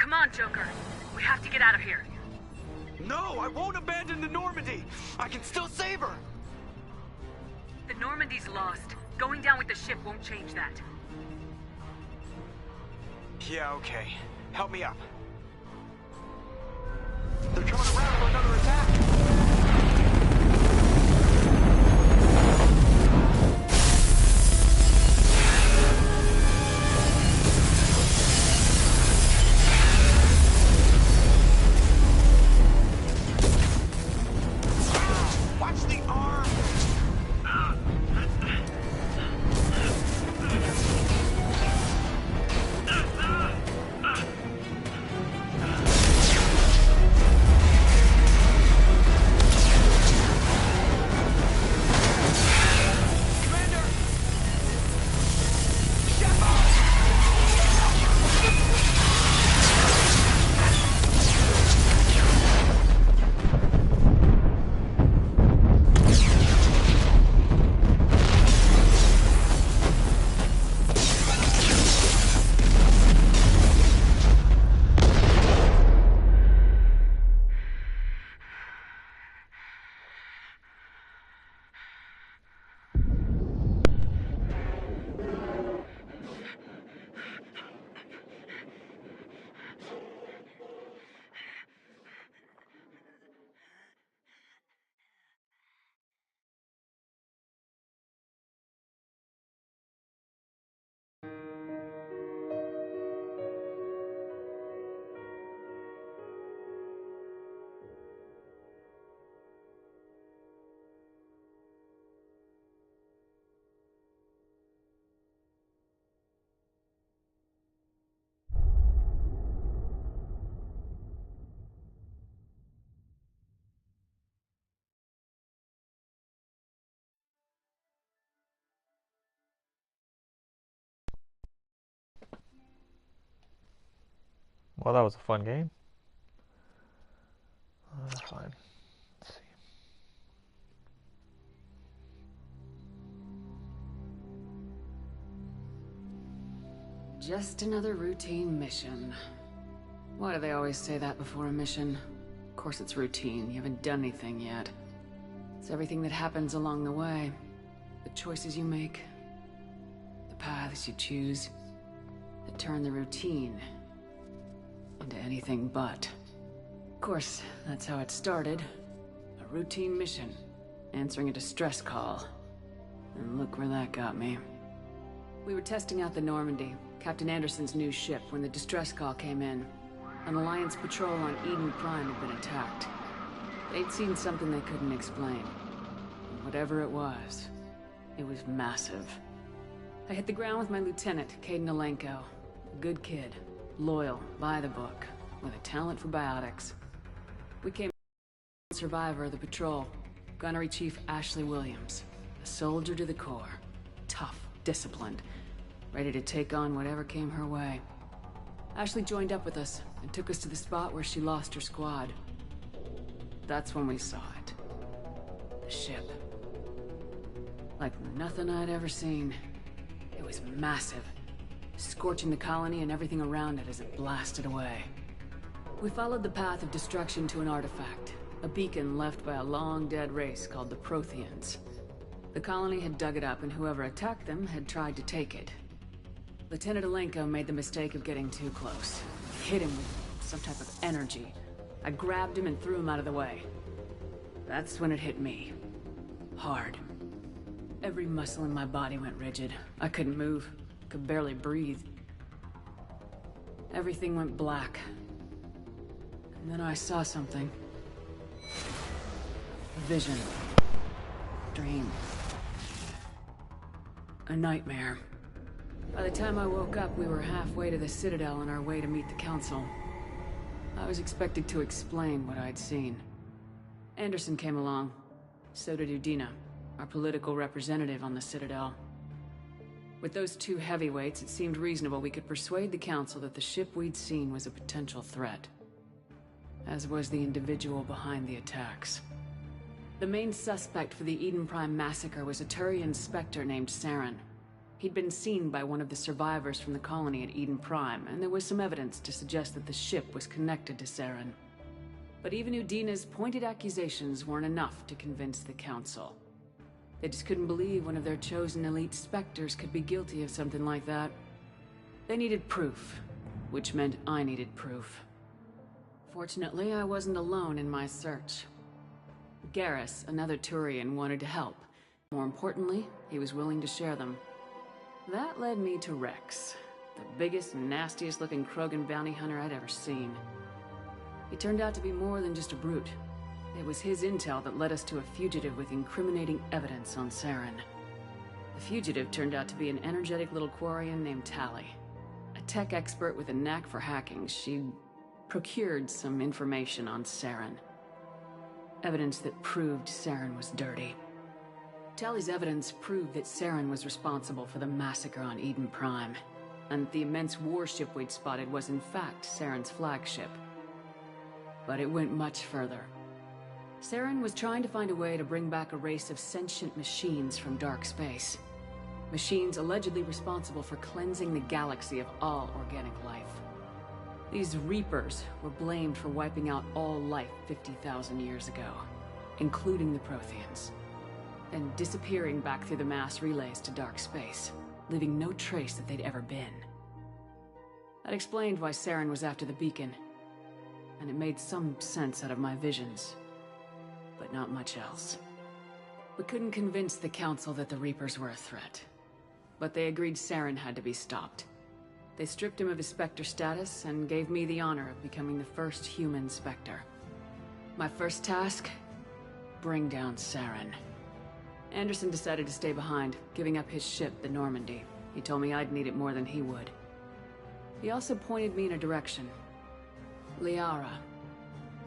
Come on, Joker. We have to get out of here. No, I won't abandon the Normandy! I can still save her! The Normandy's lost. Going down with the ship won't change that. Yeah, okay. Help me up. They're coming around for another attack! Well, that was a fun game. Fine. Let's see. Just another routine mission. Why do they always say that before a mission? Of course it's routine. You haven't done anything yet. It's everything that happens along the way. The choices you make. The paths you choose. That turn the routine into anything but. Of course, that's how it started. A routine mission. Answering a distress call. And look where that got me. We were testing out the Normandy, Captain Anderson's new ship, when the distress call came in. An Alliance patrol on Eden Prime had been attacked. They'd seen something they couldn't explain. And whatever it was massive. I hit the ground with my lieutenant, Kaidan Alenko. A good kid. Loyal, by the book, with a talent for biotics. We came survivor of the patrol, Gunnery Chief Ashley Williams. A soldier to the core. Tough, disciplined, ready to take on whatever came her way. Ashley joined up with us and took us to the spot where she lost her squad. That's when we saw it. The ship. Like nothing I'd ever seen. It was massive. Scorching the colony and everything around it as it blasted away. We followed the path of destruction to an artifact, a beacon left by a long-dead race called the Protheans. The colony had dug it up, and whoever attacked them had tried to take it. Lieutenant Alenko made the mistake of getting too close. Hit him with some type of energy. I grabbed him and threw him out of the way. That's when it hit me. Hard. Every muscle in my body went rigid. I couldn't move. Could barely breathe. Everything went black. And then I saw something. A vision. Dream. A nightmare. By the time I woke up, we were halfway to the Citadel on our way to meet the Council. I was expected to explain what I'd seen. Anderson came along. So did Udina, our political representative on the Citadel. With those two heavyweights, it seemed reasonable we could persuade the Council that the ship we'd seen was a potential threat. As was the individual behind the attacks. The main suspect for the Eden Prime massacre was a Turian Spectre named Saren. He'd been seen by one of the survivors from the colony at Eden Prime, and there was some evidence to suggest that the ship was connected to Saren. But even Udina's pointed accusations weren't enough to convince the Council. They just couldn't believe one of their chosen elite Spectres could be guilty of something like that. They needed proof, which meant I needed proof. Fortunately, I wasn't alone in my search. Garrus, another Turian, wanted to help. More importantly, he was willing to share them. That led me to Rex, the biggest and nastiest looking Krogan bounty hunter I'd ever seen. He turned out to be more than just a brute. It was his intel that led us to a fugitive with incriminating evidence on Saren. The fugitive turned out to be an energetic little Quarian named Tali. A tech expert with a knack for hacking, she'd procured some information on Saren. Evidence that proved Saren was dirty. Tali's evidence proved that Saren was responsible for the massacre on Eden Prime, and the immense warship we'd spotted was in fact Saren's flagship. But it went much further. Saren was trying to find a way to bring back a race of sentient machines from dark space. Machines allegedly responsible for cleansing the galaxy of all organic life. These Reapers were blamed for wiping out all life 50,000 years ago, including the Protheans, and disappearing back through the mass relays to dark space, leaving no trace that they'd ever been. That explained why Saren was after the beacon, and it made some sense out of my visions, but not much else. We couldn't convince the Council that the Reapers were a threat, but they agreed Saren had to be stopped. They stripped him of his Spectre status and gave me the honor of becoming the first human Spectre. My first task? Bring down Saren. Anderson decided to stay behind, giving up his ship, the Normandy. He told me I'd need it more than he would. He also pointed me in a direction. Liara.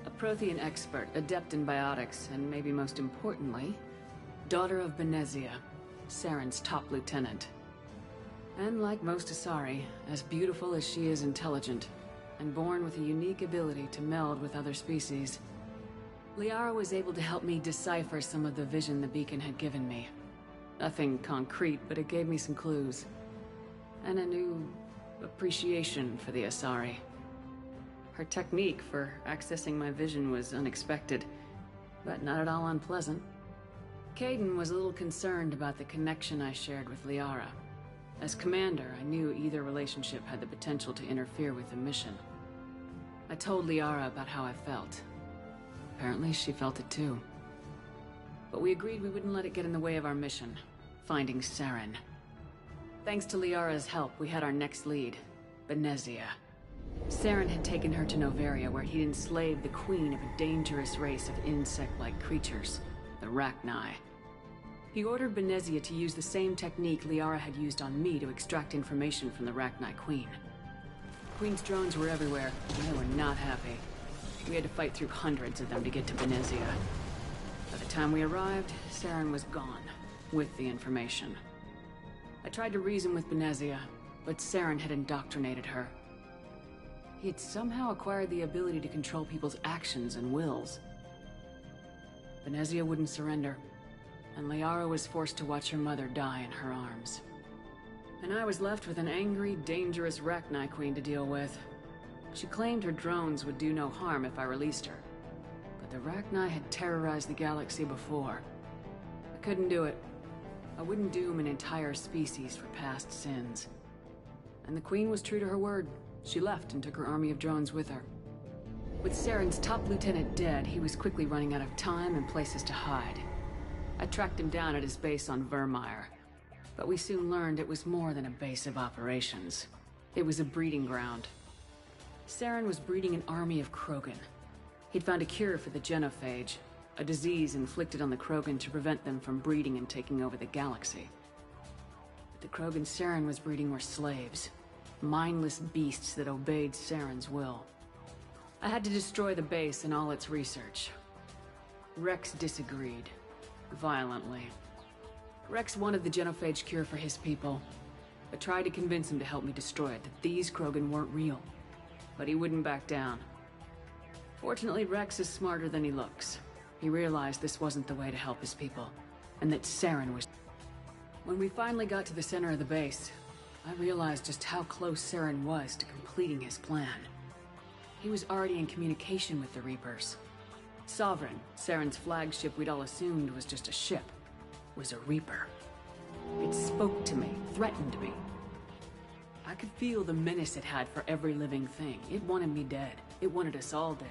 A Prothean expert, adept in biotics, and maybe most importantly, daughter of Benezia, Saren's top lieutenant. And like most Asari, as beautiful as she is intelligent, and born with a unique ability to meld with other species. Liara was able to help me decipher some of the vision the beacon had given me. Nothing concrete, but it gave me some clues. And a new appreciation for the Asari. Her technique for accessing my vision was unexpected, but not at all unpleasant. Kaidan was a little concerned about the connection I shared with Liara. As commander, I knew either relationship had the potential to interfere with the mission. I told Liara about how I felt. Apparently, she felt it too. But we agreed we wouldn't let it get in the way of our mission, finding Saren. Thanks to Liara's help, we had our next lead, Benezia. Saren had taken her to Noveria, where he'd enslaved the queen of a dangerous race of insect-like creatures, the Rachni. He ordered Benezia to use the same technique Liara had used on me to extract information from the Rachni Queen. Queen's drones were everywhere, and they were not happy. We had to fight through hundreds of them to get to Benezia. By the time we arrived, Saren was gone, with the information. I tried to reason with Benezia, but Saren had indoctrinated her. He had somehow acquired the ability to control people's actions and wills. Benezia wouldn't surrender, and Liara was forced to watch her mother die in her arms. And I was left with an angry, dangerous Rachni Queen to deal with. She claimed her drones would do no harm if I released her. But the Rachni had terrorized the galaxy before. I couldn't do it. I wouldn't doom an entire species for past sins. And the Queen was true to her word. She left and took her army of drones with her. With Saren's top lieutenant dead, he was quickly running out of time and places to hide. I tracked him down at his base on Vermeer, but we soon learned it was more than a base of operations. It was a breeding ground. Saren was breeding an army of Krogan. He'd found a cure for the genophage, a disease inflicted on the Krogan to prevent them from breeding and taking over the galaxy. But the Krogan Saren was breeding were slaves, mindless beasts that obeyed Saren's will. I had to destroy the base and all its research. Rex disagreed. Violently. Rex wanted the genophage cure for his people. I tried to convince him to help me destroy it, that these Krogan weren't real. But he wouldn't back down. Fortunately, Rex is smarter than he looks. He realized this wasn't the way to help his people, and that Saren was... When we finally got to the center of the base, I realized just how close Saren was to completing his plan. He was already in communication with the Reapers. Sovereign, Saren's flagship we'd all assumed was just a ship, was a Reaper. It spoke to me, threatened me. I could feel the menace it had for every living thing. It wanted me dead. It wanted us all dead.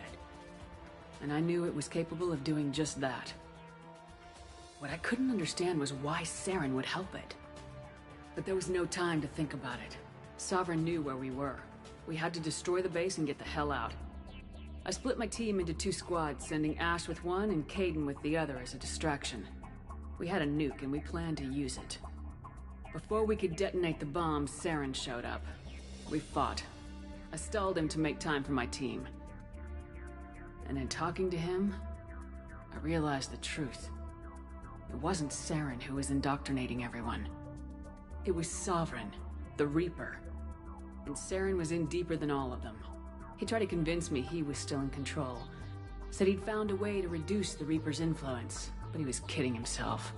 And I knew it was capable of doing just that. What I couldn't understand was why Saren would help it. But there was no time to think about it. Sovereign knew where we were. We had to destroy the base and get the hell out. I split my team into 2 squads, sending Ash with one and Kaidan with the other as a distraction. We had a nuke and we planned to use it. Before we could detonate the bomb, Saren showed up. We fought. I stalled him to make time for my team. And in talking to him, I realized the truth. It wasn't Saren who was indoctrinating everyone. It was Sovereign, the Reaper. And Saren was in deeper than all of them. He tried to convince me he was still in control. Said he'd found a way to reduce the Reaper's influence, but he was kidding himself.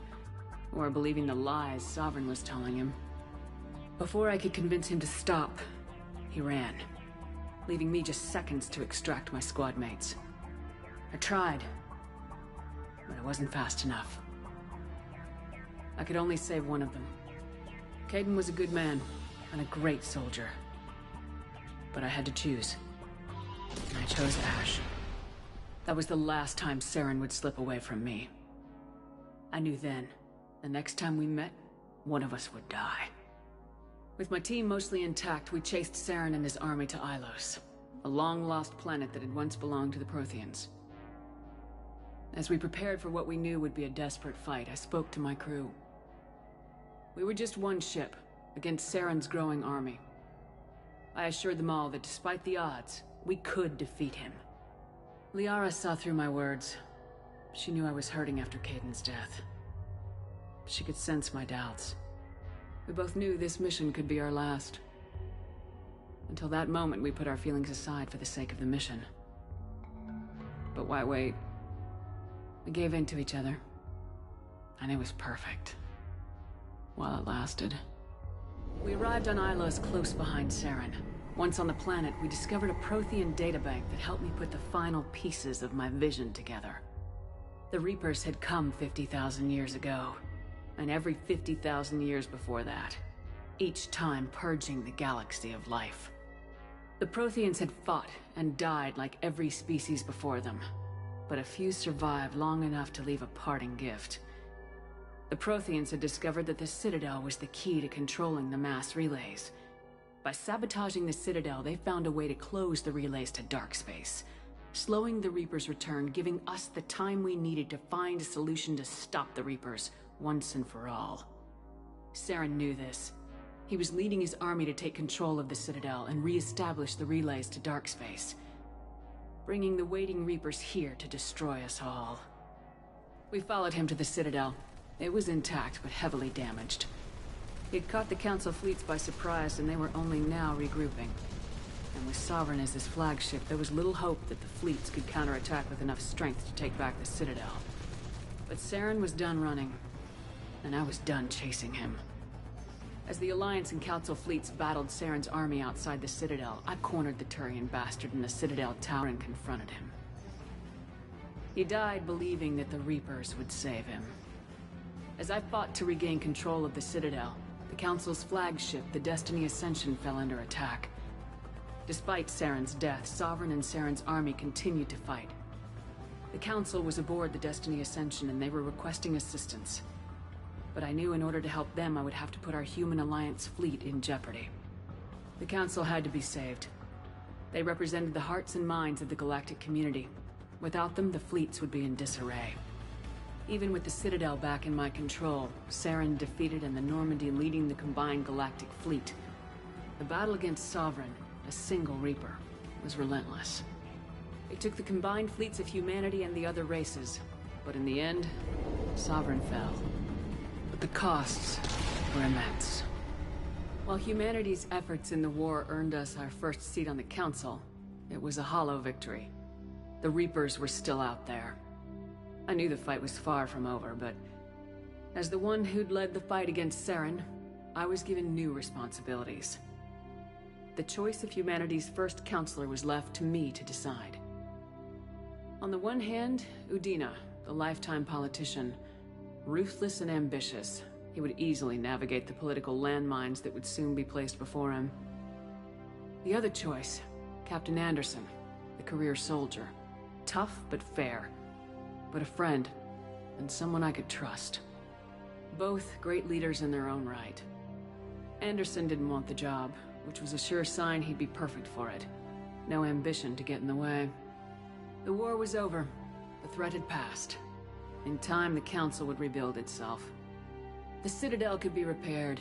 Or believing the lies Sovereign was telling him. Before I could convince him to stop, he ran, leaving me just seconds to extract my squad mates. I tried, but I wasn't fast enough. I could only save one of them. Kaidan was a good man, and a great soldier. But I had to choose. And I chose Ash. That was the last time Saren would slip away from me. I knew then, the next time we met, one of us would die. With my team mostly intact, we chased Saren and his army to Ilos, a long-lost planet that had once belonged to the Protheans. As we prepared for what we knew would be a desperate fight, I spoke to my crew. We were just one ship, against Saren's growing army. I assured them all that despite the odds, we could defeat him. Liara saw through my words. She knew I was hurting after Kaidan's death. She could sense my doubts. We both knew this mission could be our last. Until that moment, we put our feelings aside for the sake of the mission. But why wait? We gave in to each other. And it was perfect. While it lasted. We arrived on Ilos close behind Saren. Once on the planet, we discovered a Prothean databank that helped me put the final pieces of my vision together. The Reapers had come 50,000 years ago, and every 50,000 years before that, each time purging the galaxy of life. The Protheans had fought and died like every species before them, but a few survived long enough to leave a parting gift. The Protheans had discovered that the Citadel was the key to controlling the mass relays. By sabotaging the Citadel, they found a way to close the relays to dark space, slowing the Reapers' return, giving us the time we needed to find a solution to stop the Reapers once and for all. Saren knew this. He was leading his army to take control of the Citadel and re-establish the relays to dark space, bringing the waiting Reapers here to destroy us all. We followed him to the Citadel. It was intact, but heavily damaged. He had caught the Council fleets by surprise, and they were only now regrouping. And with Sovereign as his flagship, there was little hope that the fleets could counterattack with enough strength to take back the Citadel. But Saren was done running, and I was done chasing him. As the Alliance and Council fleets battled Saren's army outside the Citadel, I cornered the Turian bastard in the Citadel tower and confronted him. He died believing that the Reapers would save him. As I fought to regain control of the Citadel, the Council's flagship, the Destiny Ascension, fell under attack. Despite Saren's death, Sovereign and Saren's army continued to fight. The Council was aboard the Destiny Ascension and they were requesting assistance. But I knew in order to help them, I would have to put our Human Alliance fleet in jeopardy. The Council had to be saved. They represented the hearts and minds of the galactic community. Without them, the fleets would be in disarray. Even with the Citadel back in my control, Saren defeated and the Normandy leading the combined galactic fleet. The battle against Sovereign, a single Reaper, was relentless. It took the combined fleets of humanity and the other races, but in the end, Sovereign fell. But the costs were immense. While humanity's efforts in the war earned us our first seat on the Council, it was a hollow victory. The Reapers were still out there. I knew the fight was far from over, but As the one who'd led the fight against Saren, I was given new responsibilities. The choice of humanity's first counselor was left to me to decide. On the one hand, Udina, the lifetime politician. Ruthless and ambitious, he would easily navigate the political landmines that would soon be placed before him. The other choice, Captain Anderson, the career soldier. Tough but fair, but a friend, and someone I could trust. Both great leaders in their own right. Anderson didn't want the job, which was a sure sign he'd be perfect for it. No ambition to get in the way. The war was over. The threat had passed. In time, the Council would rebuild itself. The Citadel could be repaired.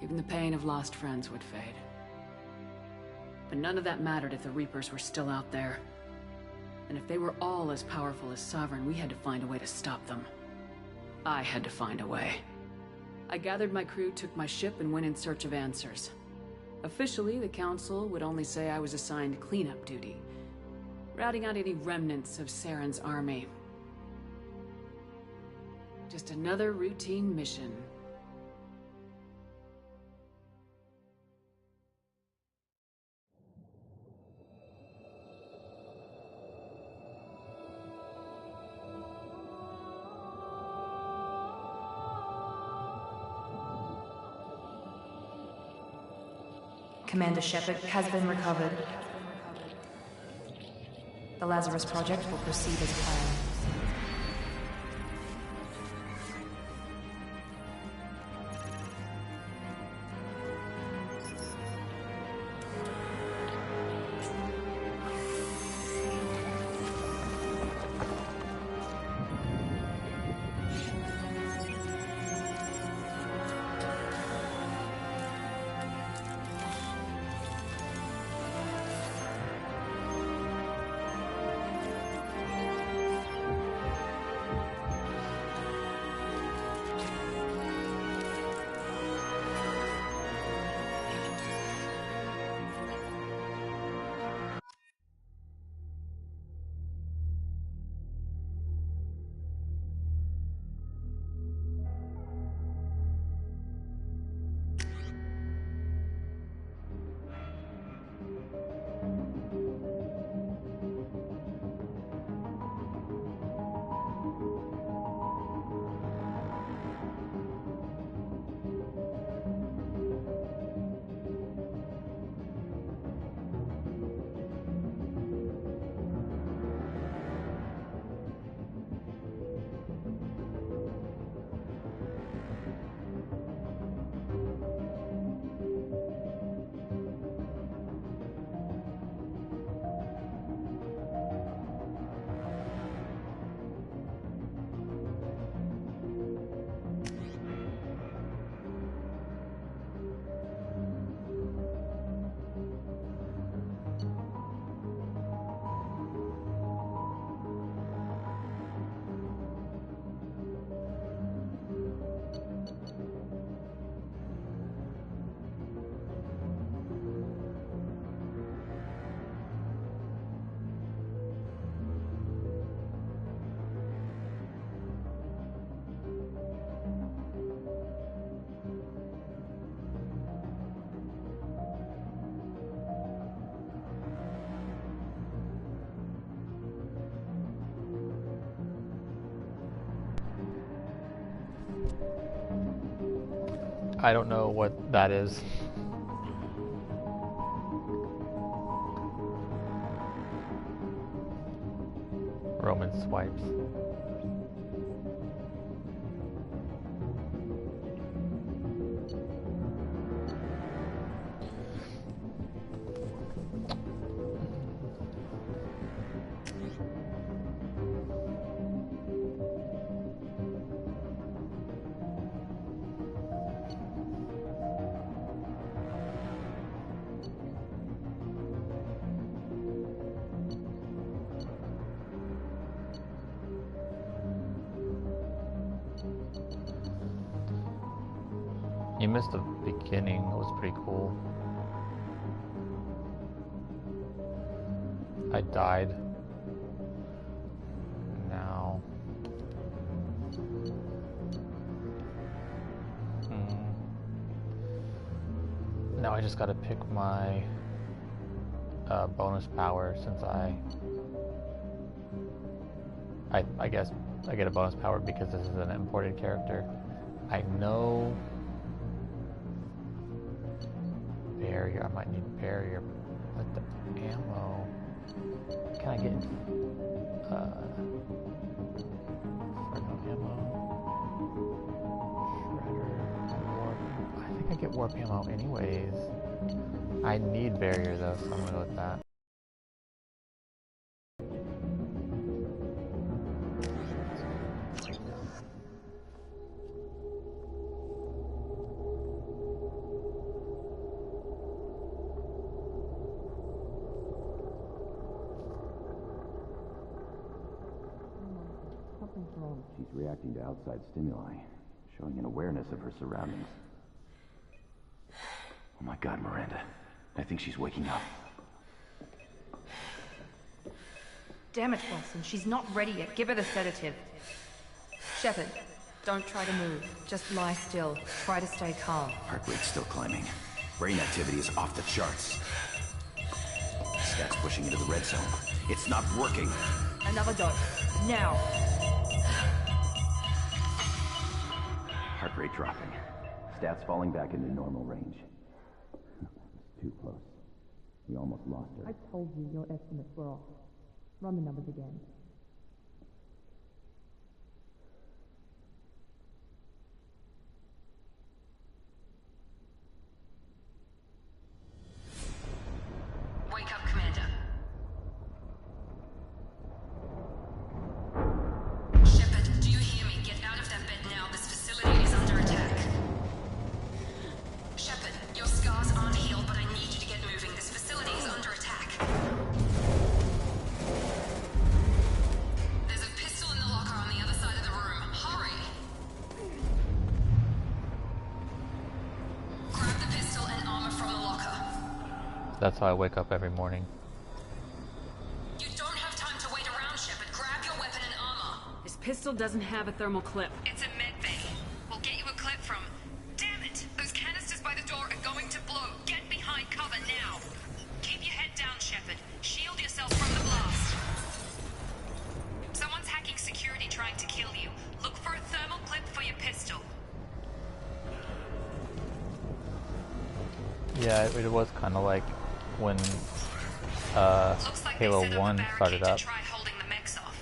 Even the pain of lost friends would fade. But none of that mattered if the Reapers were still out there. And if they were all as powerful as Sovereign, we had to find a way to stop them. I had to find a way. I gathered my crew, took my ship, and went in search of answers. Officially, the Council would only say I was assigned cleanup duty, routing out any remnants of Saren's army. Just another routine mission. Commander Shepard has been recovered. The Lazarus Project will proceed as planned. I don't know what that is. Roman swipes. You missed the beginning, it was pretty cool. I died. Now I just gotta pick my bonus power since I guess I get a bonus power because this is an imported character. I know barrier, I might need barrier, but the ammo, can I get ammo? Shredder, warp. I think I get warp ammo anyways. I need barrier though, so I'm gonna go with that. She's reacting to outside stimuli, showing an awareness of her surroundings. Oh my God, Miranda. I think she's waking up. Damn it, Watson. She's not ready yet. Give her the sedative. Shepard, don't try to move. Just lie still. Try to stay calm. Heart rate's still climbing. Brain activity is off the charts. Stats pushing into the red zone. It's not working. Another dose. Now. Heart rate dropping. Stats falling back into normal range. It's too close. We almost lost her. I told you your estimates were off. Run the numbers again. Wake up, Commander. Shepard, do you hear me? Get out of that bed now. This facility is under attack. Shepard, your scars aren't healed, but I need you to get moving. This facility is under attack. There's a pistol in the locker on the other side of the room. Hurry! Grab the pistol and armor from the locker. That's how I wake up every morning. You don't have time to wait around, Shepard. Grab your weapon and armor. This pistol doesn't have a thermal clip. It's a med bay. We'll get you a clip from... Damn it! Those canisters by the door are going to blow. Get behind cover now. Keep your head down, Shepard. Shield yourself from the blast. Someone's hacking security trying to kill you. Look for a thermal clip for your pistol. Yeah, it was kind of like when Looks like Halo they set up 1 a barricade started to up. try holding the mechs off.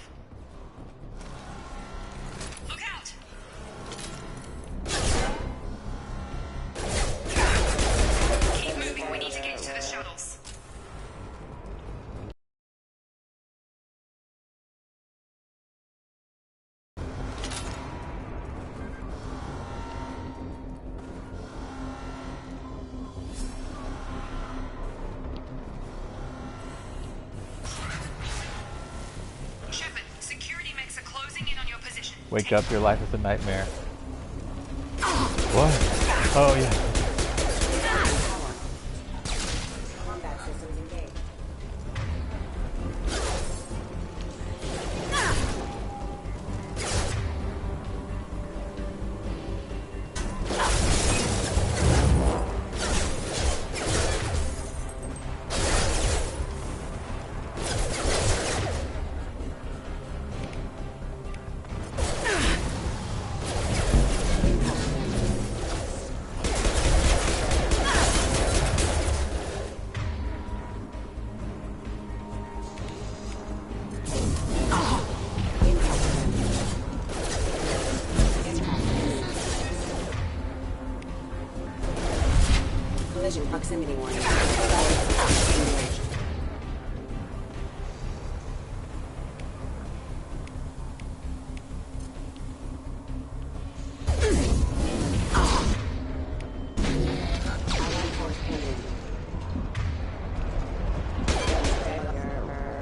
Look out! Keep moving. We need to get to the shuttles. Shepard, security mechs are closing in on your position. Wake up, your life is a nightmare. What? Oh yeah. Combat systems engaged. Collision proximity warning.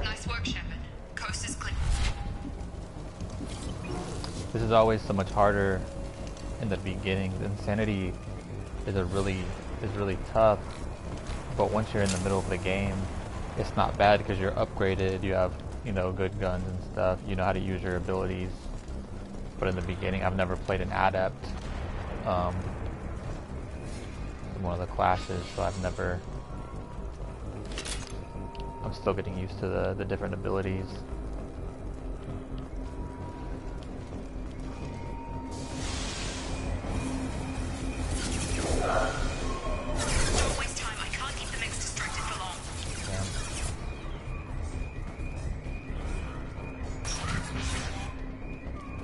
Nice work, Shepard. Coast is clear. This is always so much harder in the beginning. The Insanity is really tough, but once you're in the middle of the game, it's not bad because you're upgraded. You have, you know, good guns and stuff. You know how to use your abilities. But in the beginning, I've never played an adept. one of the classes, so I'm still getting used to the different abilities. Don't waste time. I can't keep the mix distracted for long.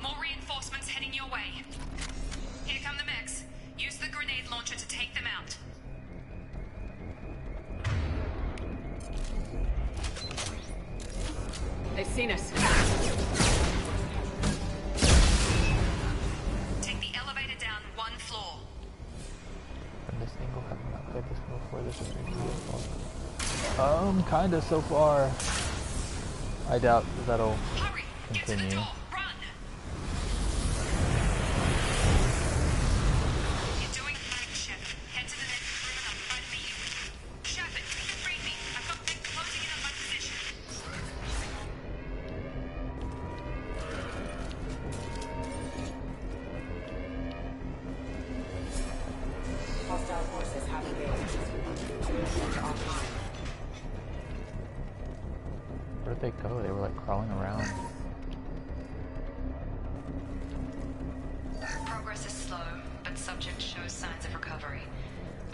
More reinforcements heading your way. Here come the mechs. Use the grenade launcher to take them out. They've seen us. Take the elevator down one floor. From this angle, have not played this before. This is really beautiful. Kinda so far. I doubt that'll Hurry! Get to the continue. door. Run! You're doing fine, Shep. Head to the next room and I'll try to meet you. Shepard, read me. I've got men closing in on my position. Hostile forces have engaged. Munitions offline. Where did they go? They were like crawling around. Progress is slow, but subject shows signs of recovery.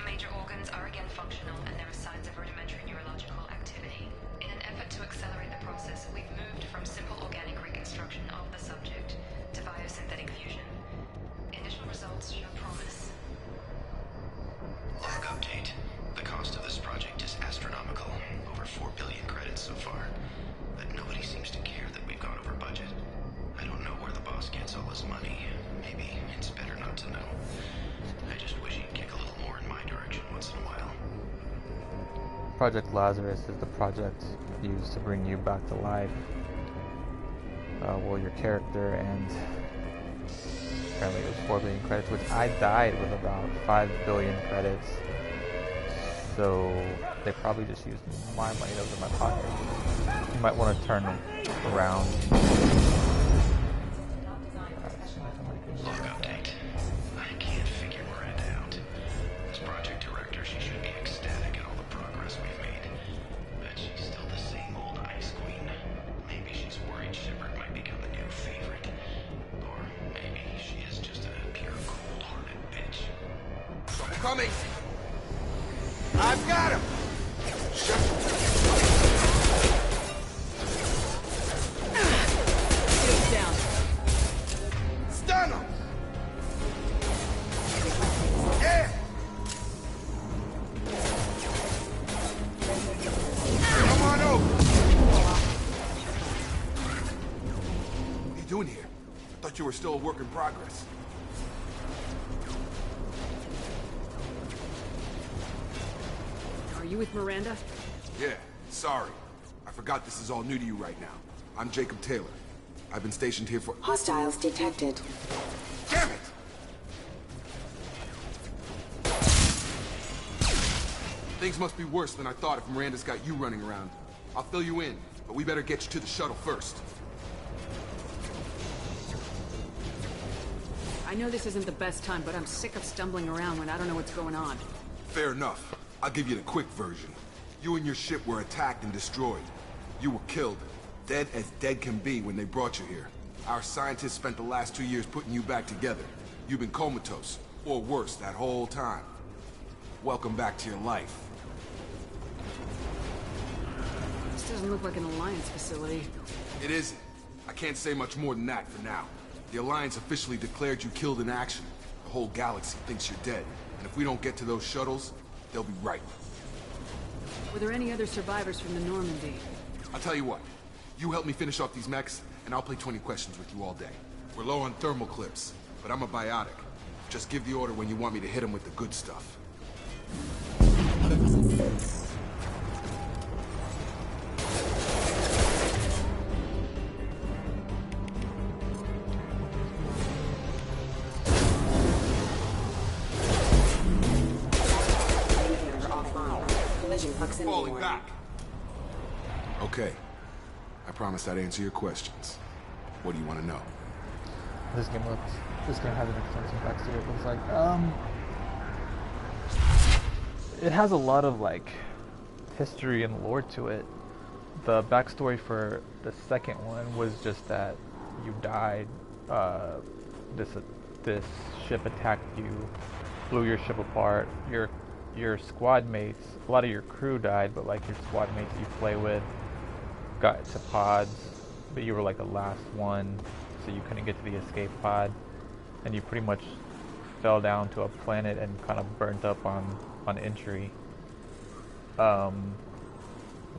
Major organs are again functional, and there are signs of rudimentary neurological activity. In an effort to accelerate the process, we've moved from simple organic reconstruction of the subject to biosynthetic fusion. Initial results show promise. Log update. The cost of this project is astronomical. Over 4 billion credits so far. But nobody seems to care that we've gone over budget. I don't know where the boss gets all his money. Maybe it's better not to know. I just wish he'd kick a little more in my direction once in a while. Project Lazarus is the project used to bring you back to life. Well, your character, and apparently it was 4 billion credits, which I died with about 5 billion credits. So they probably just used my money that was in my pocket. You might want to turn around. Log update. I can't figure Miranda out. As project director, she should be ecstatic at all the progress we've made. But she's still the same old Ice Queen. Maybe she's worried Shepard might become the new favorite. Or maybe she is just a pure cold-hearted bitch. Trouble coming! I've got him! Shields down. Stun him! Yeah! Come on over! What are you doing here? I thought you were still a work in progress. Are you with Miranda? Yeah, sorry. I forgot this is all new to you right now. I'm Jacob Taylor. I've been stationed here for— Hostiles detected. Damn it! Things must be worse than I thought if Miranda's got you running around. I'll fill you in, but we better get you to the shuttle first. I know this isn't the best time, but I'm sick of stumbling around when I don't know what's going on. Fair enough. I'll give you the quick version. You and your ship were attacked and destroyed. You were killed. Dead as dead can be when they brought you here. Our scientists spent the last 2 years putting you back together. You've been comatose, or worse, that whole time. Welcome back to your life. This doesn't look like an Alliance facility. It isn't. I can't say much more than that for now. The Alliance officially declared you killed in action. The whole galaxy thinks you're dead. And if we don't get to those shuttles, they'll be right. Were there any other survivors from the Normandy? I'll tell you what. You help me finish off these mechs, and I'll play 20 questions with you all day. We're low on thermal clips, but I'm a biotic. Just give the order when you want me to hit them with the good stuff. Falling back. Okay. I promised I'd answer your questions. What do you want to know? This game has an extensive backstory. It looks like, it has a lot of like history and lore to it. The backstory for the second one was just that you died. This ship attacked you, blew your ship apart. Your squad mates, a lot of your crew died, but like your squad mates you play with got to pods, but you were like the last one, so you couldn't get to the escape pod, and you pretty much fell down to a planet and kind of burnt up on entry,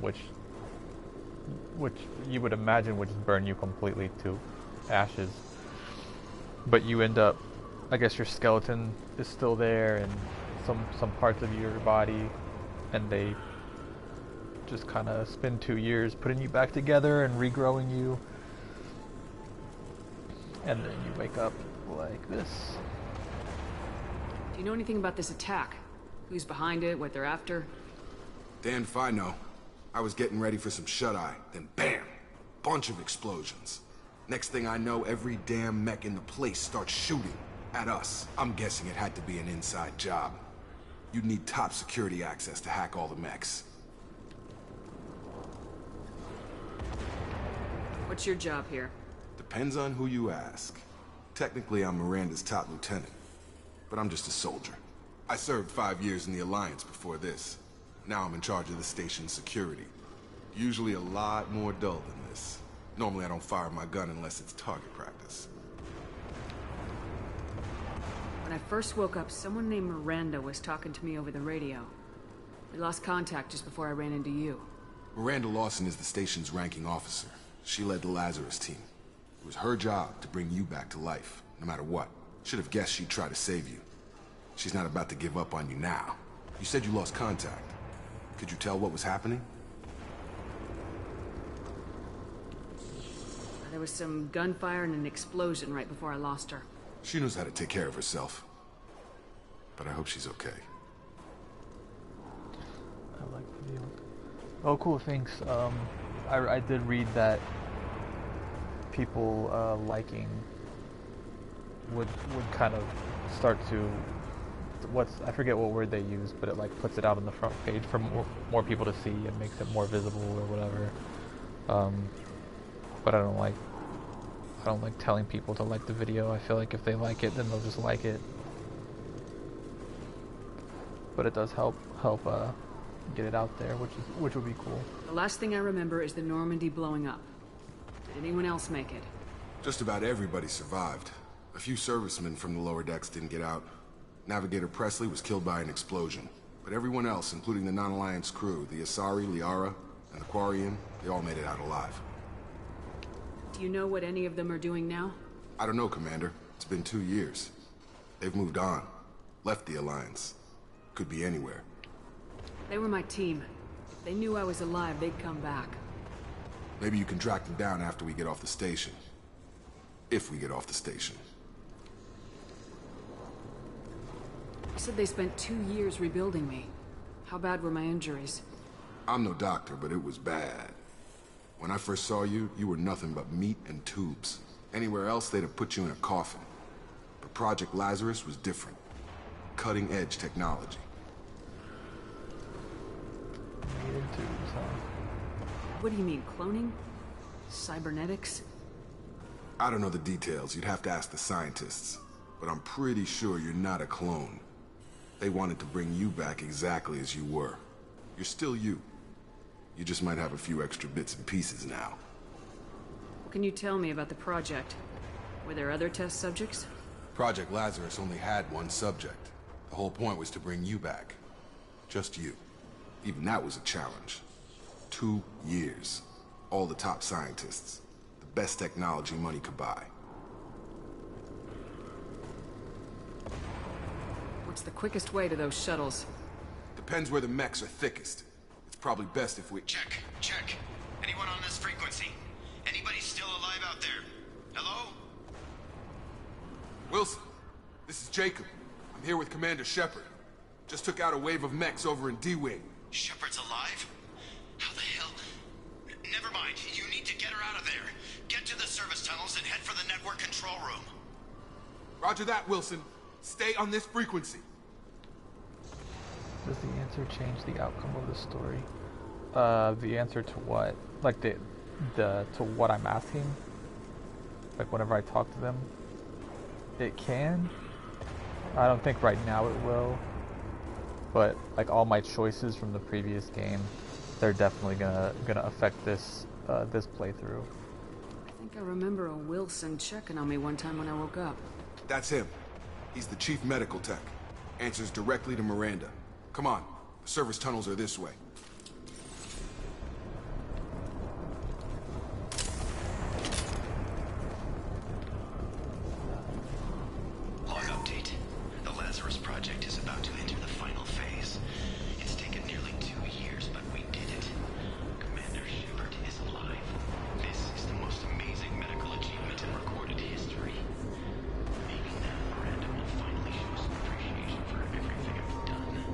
which you would imagine would just burn you completely to ashes. But you end up, I guess your skeleton is still there and some parts of your body, and they just kind of spend 2 years putting you back together and regrowing you, and then you wake up like this. Do you know anything about this attack? Who's behind it, what they're after? Damned if I know. I was getting ready for some shut-eye, then bam! Bunch of explosions. Next thing I know, every damn mech in the place starts shooting at us. I'm guessing it had to be an inside job. You'd need top security access to hack all the mechs. What's your job here? Depends on who you ask. Technically, I'm Miranda's top lieutenant, but I'm just a soldier. I served 5 years in the Alliance before this. Now I'm in charge of the station's security. Usually a lot more dull than this. Normally I don't fire my gun unless it's target practice. When I first woke up, someone named Miranda was talking to me over the radio. We lost contact just before I ran into you. Miranda Lawson is the station's ranking officer. She led the Lazarus team. It was her job to bring you back to life, no matter what. Should have guessed she'd try to save you. She's not about to give up on you now. You said you lost contact. Could you tell what was happening? There was some gunfire and an explosion right before I lost her. She knows how to take care of herself. But I hope she's okay. I like the video. Oh, cool, thanks. I did read that people liking would kind of start to I forget what word they use, but it like puts it out on the front page for more people to see and makes it more visible or whatever. But I don't like telling people to like the video. I feel like if they like it, then they'll just like it. But it does help get it out there, which would be cool. The last thing I remember is the Normandy blowing up. Did anyone else make it? Just about everybody survived. A few servicemen from the lower decks didn't get out. Navigator Presley was killed by an explosion. But everyone else, including the non-Alliance crew, the Asari, Liara, and the Quarian, they all made it out alive. Do you know what any of them are doing now? I don't know, Commander. It's been 2 years. They've moved on. Left the Alliance. Could be anywhere. They were my team. If they knew I was alive, they'd come back. Maybe you can track them down after we get off the station. If we get off the station. You said they spent 2 years rebuilding me. How bad were my injuries? I'm no doctor, but it was bad. When I first saw you, you were nothing but meat and tubes. Anywhere else, they'd have put you in a coffin. But Project Lazarus was different. Cutting-edge technology. Meat and tubes, huh? What do you mean, cloning? Cybernetics? I don't know the details. You'd have to ask the scientists. But I'm pretty sure you're not a clone. They wanted to bring you back exactly as you were. You're still you. You just might have a few extra bits and pieces now. What can you tell me about the project? Were there other test subjects? Project Lazarus only had one subject. The whole point was to bring you back. Just you. Even that was a challenge. 2 years. All the top scientists. The best technology money could buy. What's the quickest way to those shuttles? Depends where the mechs are thickest. It's probably best if we... Check. Anyone on this frequency? Anybody still alive out there? Hello? Wilson, this is Jacob. I'm here with Commander Shepard. Just took out a wave of mechs over in D-Wing. Shepard's alive? How the hell? Never mind. You need to get her out of there. Get to the service tunnels and head for the network control room. Roger that, Wilson. Stay on this frequency. Does the answer change the outcome of the story? The answer to what? Like the to what I'm asking? Like whenever I talk to them? It can. I don't think right now it will. But like all my choices from the previous game, they're definitely gonna affect this this playthrough. I think I remember a Wilson checking on me one time when I woke up. That's him. He's the chief medical tech. Answers directly to Miranda. Come on. The service tunnels are this way. Log update. The Lazarus Project is about to enter the final phase. It's taken nearly 2 years, but we did it. Commander Shepard is alive. This is the most amazing medical achievement in recorded history. Maybe now Miranda will finally show some appreciation for everything I've done.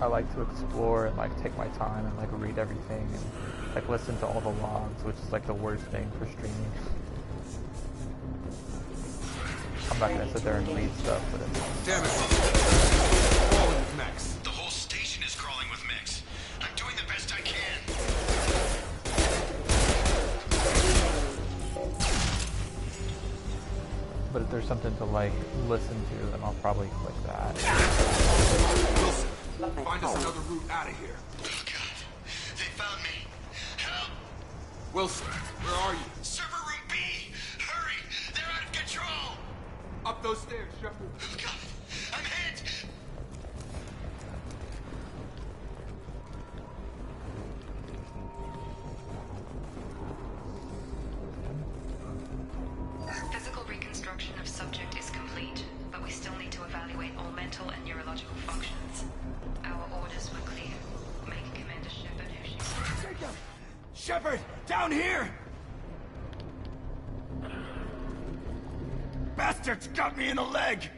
I like to explore and like take my time and like read everything and like listen to all the logs, which is like the worst thing for streaming. I'm not gonna sit there and read stuff, but it's... Damn it! Falling with Max. The whole station is crawling with mechs. I'm doing the best I can. But if there's something to like listen to, then I'll probably click that. Wilson, find us another route out of here. Oh god. They found me. Help! Wilson, where are you? Server room B! Hurry! They're out of control! Up those stairs, Shepard. Oh god! I'm hit! Physical reconstruction of subject is complete, but we still need to evaluate all mental and neurological functions. Our orders were clear. Make Commander Shepard who she was. Jacob! Shepard! Down here! Bastards got me in the leg!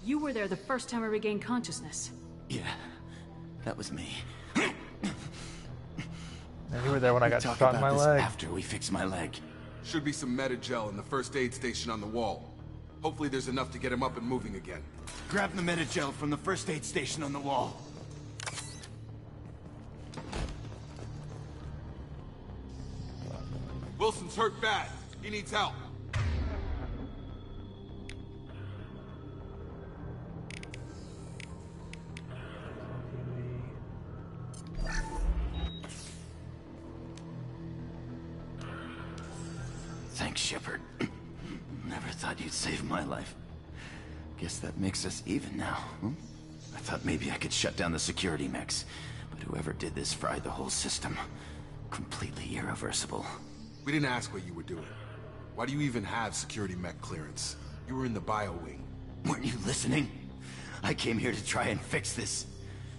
You were there the first time I regained consciousness. Yeah, that was me. And you were there when I got Talk shot in about my this leg. after we fix my leg. Should be some Medi-gel in the first aid station on the wall. Hopefully there's enough to get him up and moving again. Grab the Medi-gel from the first aid station on the wall. Wilson's hurt bad. He needs help. Thanks, Shepard. Never thought you'd save my life. Guess that makes us even now, hmm? I thought maybe I could shut down the security mechs, but whoever did this fried the whole system. Completely irreversible. We didn't ask what you were doing. Why do you even have security mech clearance? You were in the bio wing. Weren't you listening? I came here to try and fix this.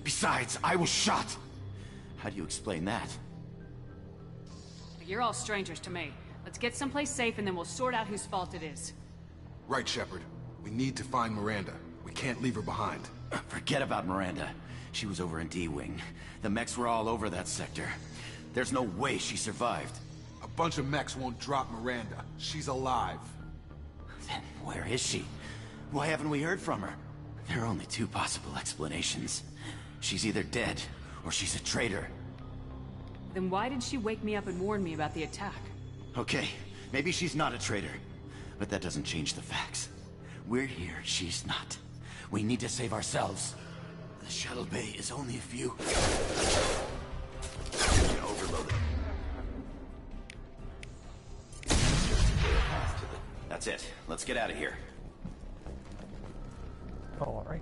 Besides, I was shot. How do you explain that? You're all strangers to me. Let's get someplace safe and then we'll sort out whose fault it is. Right, Shepard. We need to find Miranda. We can't leave her behind. Forget about Miranda. She was over in D-Wing. The mechs were all over that sector. There's no way she survived. A bunch of mechs won't drop Miranda. She's alive. Then where is she? Why haven't we heard from her? There are only two possible explanations. She's either dead, or she's a traitor. Then why did she wake me up and warn me about the attack? Okay, maybe she's not a traitor. But that doesn't change the facts. We're here, she's not. We need to save ourselves. The shuttle bay is only a few... Overloaded. That's it. Let's get out of here. All right.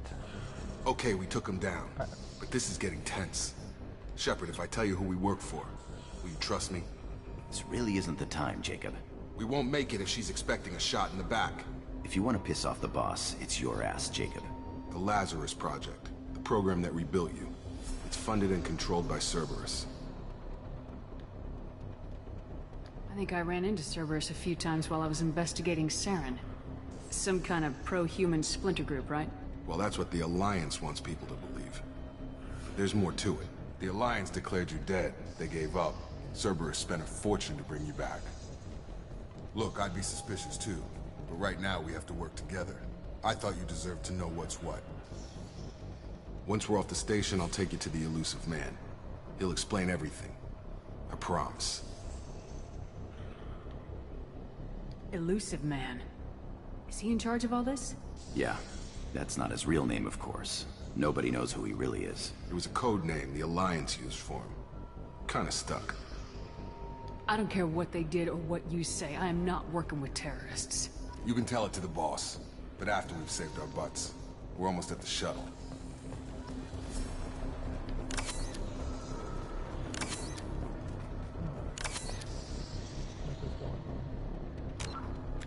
Okay, we took him down. But this is getting tense. Shepard, if I tell you who we work for, will you trust me? This really isn't the time, Jacob. We won't make it if she's expecting a shot in the back. If you want to piss off the boss, it's your ass, Jacob. The Lazarus Project, the program that rebuilt you. It's funded and controlled by Cerberus. I think I ran into Cerberus a few times while I was investigating Saren. Some kind of pro-human splinter group, right? Well, that's what the Alliance wants people to believe. But there's more to it. The Alliance declared you dead. They gave up. Cerberus spent a fortune to bring you back. Look, I'd be suspicious too. But right now, we have to work together. I thought you deserved to know what's what. Once we're off the station, I'll take you to the Elusive Man. He'll explain everything. I promise. Elusive Man. Is he in charge of all this? Yeah, that's not his real name, of course. Nobody knows who he really is. It was a code name the Alliance used for him. Kinda stuck. I don't care what they did or what you say. I am not working with terrorists. You can tell it to the boss, but after we've saved our butts. We're almost at the shuttle.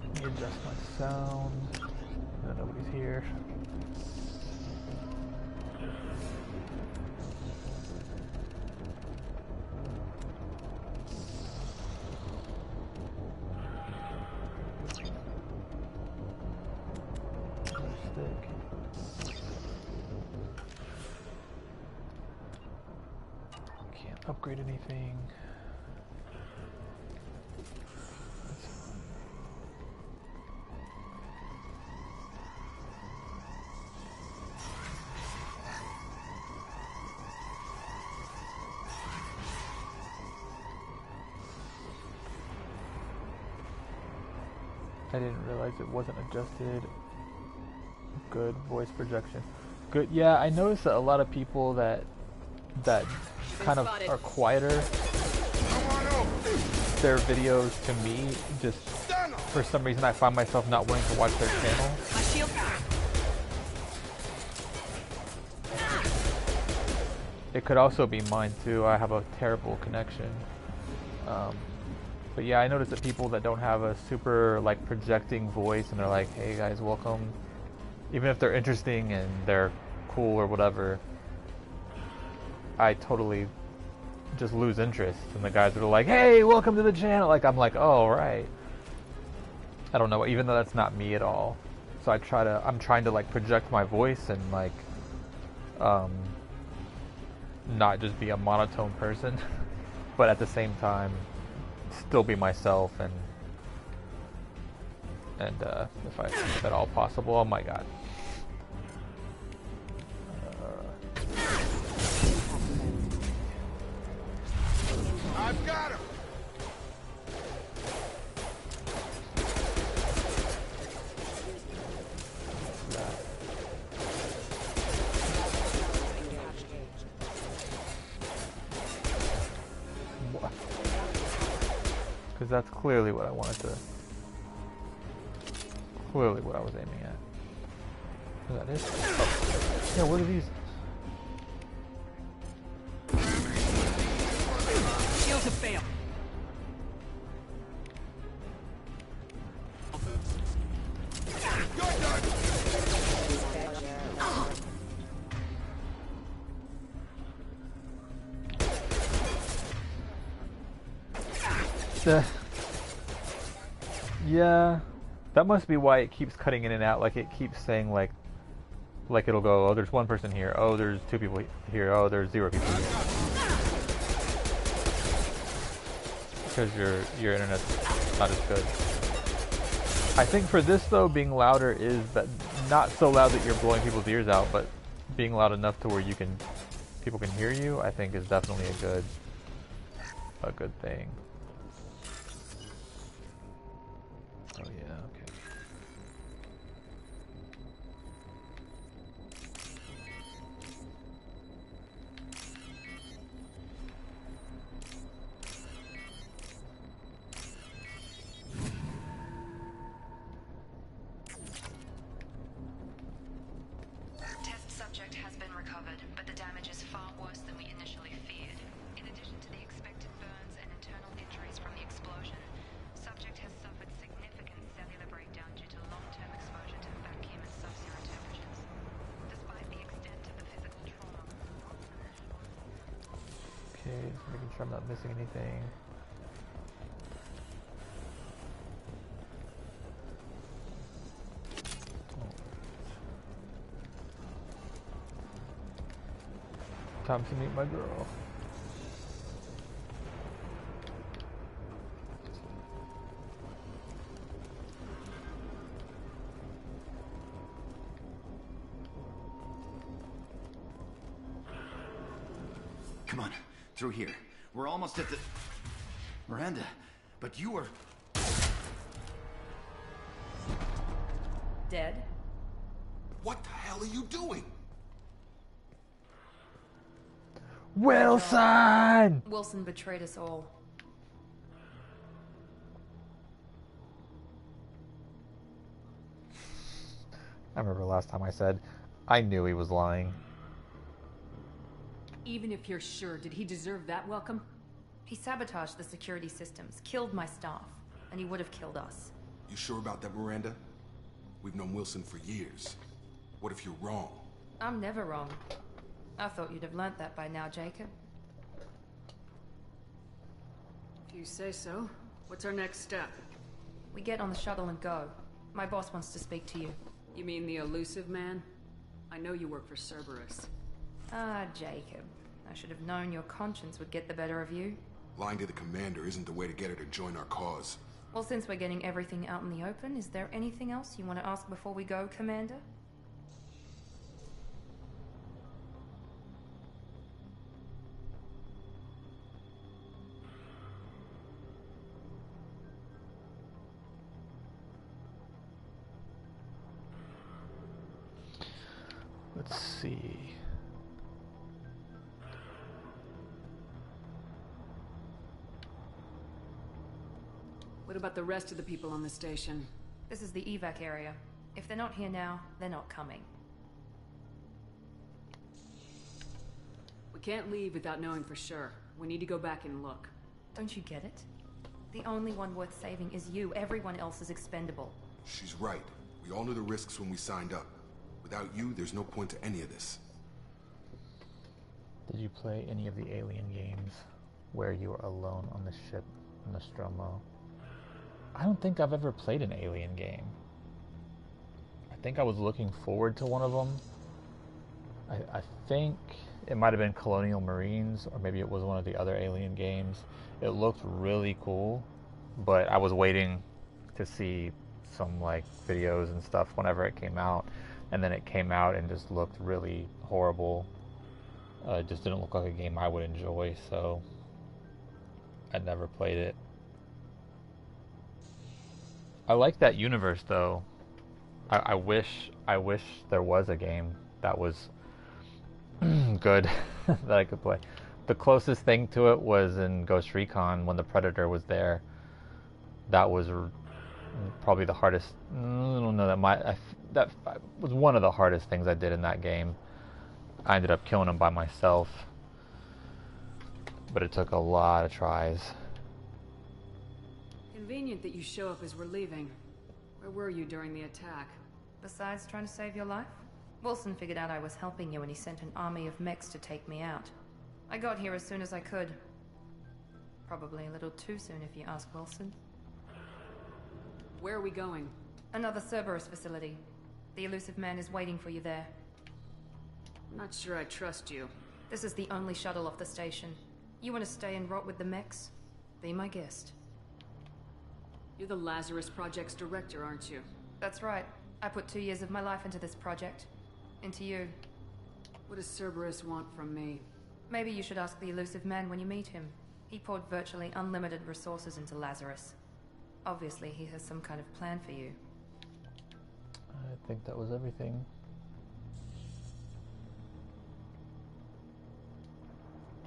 Let me adjust my sound. No, nobody's here. Can't upgrade anything. I didn't realize it wasn't adjusted. Good voice projection. Good. Yeah, I noticed that a lot of people that kind of are quieter, their videos to me, just for some reason I find myself not wanting to watch their channel. My shield. It could also be mine too. I have a terrible connection. But yeah, I noticed that people that don't have a super like projecting voice and they're like, "Hey guys, welcome," even if they're interesting and they're cool or whatever, I totally just lose interest. And the guys that are like, "Hey, welcome to the channel," like I'm like, "Oh right." I don't know, even though that's not me at all. So I'm trying to like project my voice and like, not just be a monotone person, but at the same time, still be myself and if at all possible. Oh my god. I've got him. Because that's clearly what I wanted to. Clearly what I was aiming at. Is that it? Oh. Yeah, what are these? Shields have failed. Yeah, that must be why it keeps cutting in and out. Like it keeps saying like it'll go, oh, there's one person here. Oh, there's two people here. Oh, there's 0 people here. Because your internet's not as good. I think for this though, being louder is that not so loud that you're blowing people's ears out, but being loud enough to where people can hear you. I think is definitely a good thing. Oh yeah, okay. Test subject has been recovered, but the damage is far worse than we initially feared. In addition to the expected burns and internal injuries from the explosion, subject has suffered significant cellular breakdown due to long-term exposure to vacuum and sub-zero temperatures. Despite the extent of the physical trauma, Okay, just making sure I'm not missing anything. Time to meet my girl. Come on, through here. We're almost at the... Miranda, but you were... Dead? What the hell are you doing? Wilson! Wilson betrayed us all. I remember last time I said, I knew he was lying. Even if you're sure, did he deserve that welcome? He sabotaged the security systems, killed my staff, and he would have killed us. You sure about that, Miranda? We've known Wilson for years. What if you're wrong? I'm never wrong. I thought you'd have learnt that by now, Jacob. If you say so. What's our next step? We get on the shuttle and go. My boss wants to speak to you. You mean the elusive man? I know you work for Cerberus. Ah, Jacob. I should have known your conscience would get the better of you. Lying to the commander isn't the way to get her to join our cause. Well, since we're getting everything out in the open, is there anything else you want to ask before we go, Commander? Let's see. What about the rest of the people on the station? This is the evac area. If they're not here now, they're not coming. We can't leave without knowing for sure. We need to go back and look. Don't you get it? The only one worth saving is you. Everyone else is expendable. She's right. We all knew the risks when we signed up. Without you, there's no point to any of this. Did you play any of the Alien games where you were alone on the ship, Nostromo? I don't think I've ever played an Alien game. I think I was looking forward to one of them. I think it might have been Colonial Marines, or maybe it was one of the other Alien games. It looked really cool, but I was waiting to see some like videos and stuff whenever it came out, and then it came out and just looked really horrible. It just didn't look like a game I would enjoy, so I never played it. I like that universe though. I wish there was a game that was good that I could play. The closest thing to it was in Ghost Recon when the Predator was there. That was probably the hardest. I don't know, that was one of the hardest things I did in that game. I ended up killing him by myself, but it took a lot of tries. Convenient that you show up as we're leaving. Where were you during the attack? Besides trying to save your life, Wilson figured out I was helping you when he sent an army of mechs to take me out. I got here as soon as I could. Probably a little too soon if you ask Wilson. Where are we going? Another Cerberus facility. The elusive man is waiting for you there. I'm not sure I trust you. This is the only shuttle off the station. You want to stay and rot with the mechs? Be my guest. You're the Lazarus Project's director, aren't you? That's right. I put 2 years of my life into this project. Into you. What does Cerberus want from me? Maybe you should ask the elusive man when you meet him. He poured virtually unlimited resources into Lazarus. Obviously, he has some kind of plan for you. I think that was everything.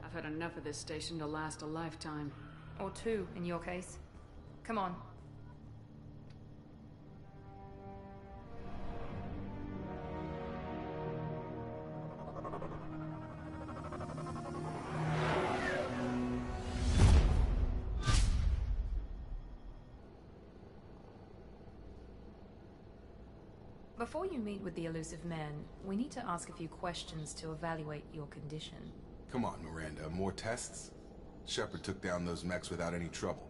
I've had enough of this station to last a lifetime. Or 2, in your case. Come on. Before you meet with the elusive man, we need to ask a few questions to evaluate your condition. Come on, Miranda, more tests? Shepard took down those mechs without any trouble.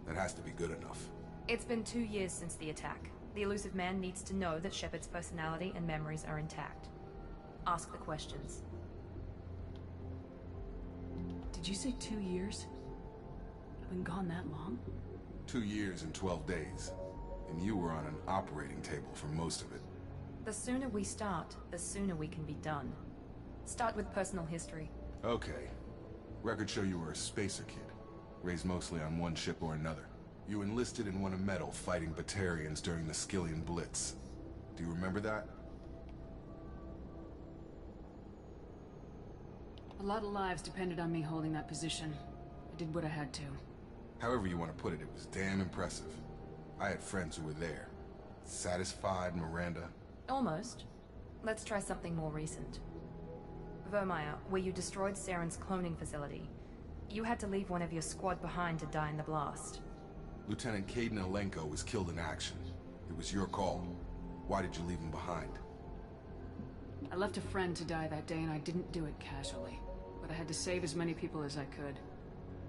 That has to be good enough. It's been 2 years since the attack. The elusive man needs to know that Shepard's personality and memories are intact. Ask the questions. Did you say 2 years? I've been gone that long? 2 years and 12 days. And you were on an operating table for most of it. The sooner we start, the sooner we can be done. Start with personal history. Okay. Records show you were a spacer kid, raised mostly on one ship or another. You enlisted and won a medal fighting Batarians during the Skillian Blitz. Do you remember that? A lot of lives depended on me holding that position. I did what I had to. However you want to put it, it was damn impressive. I had friends who were there. Satisfied, Miranda? Almost. Let's try something more recent. Vermeer, where you destroyed Saren's cloning facility. You had to leave one of your squad behind to die in the blast. Lieutenant Kaidan Alenko was killed in action. It was your call. Why did you leave him behind? I left a friend to die that day and I didn't do it casually. But I had to save as many people as I could.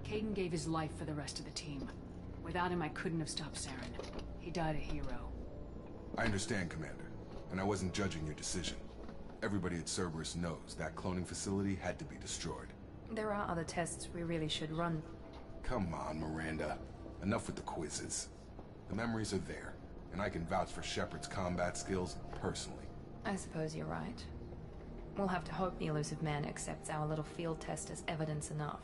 Kaidan gave his life for the rest of the team. Without him, I couldn't have stopped Saren. He died a hero. I understand, Commander. And I wasn't judging your decision. Everybody at Cerberus knows that cloning facility had to be destroyed. There are other tests we really should run. Come on, Miranda. Enough with the quizzes. The memories are there, and I can vouch for Shepard's combat skills personally. I suppose you're right. We'll have to hope the Illusive Man accepts our little field test as evidence enough.